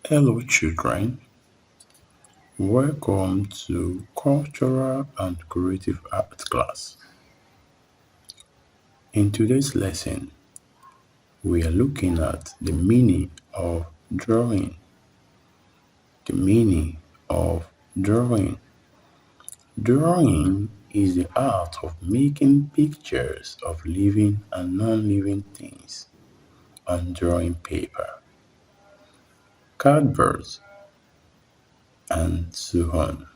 Hello children, welcome to Cultural and Creative Art class. In today's lesson, we are looking at the meaning of drawing. The meaning of drawing. Drawing is the art of making pictures of living and non-living things on drawing paper, cardboard, and so on,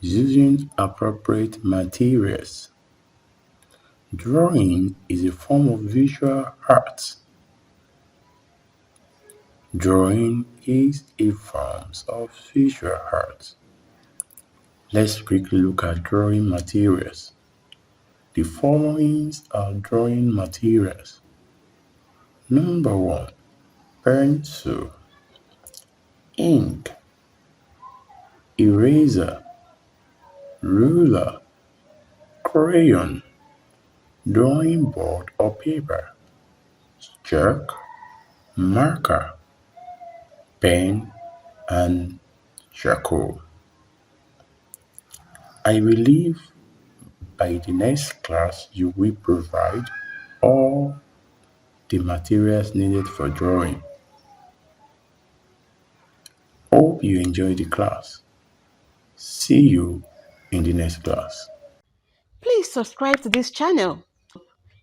using appropriate materials. Drawing is a form of visual art. Drawing is a form of visual art. Let's quickly look at drawing materials. The following are drawing materials. Number 1. Pencil, ink, eraser, ruler, crayon, drawing board or paper, chalk, marker, pen, and charcoal. I believe by the next class you will provide all the materials needed for drawing. Hope you enjoyed the class. See you in the next class. Please subscribe to this channel,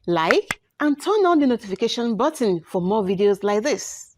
like, and turn on the notification button for more videos like this.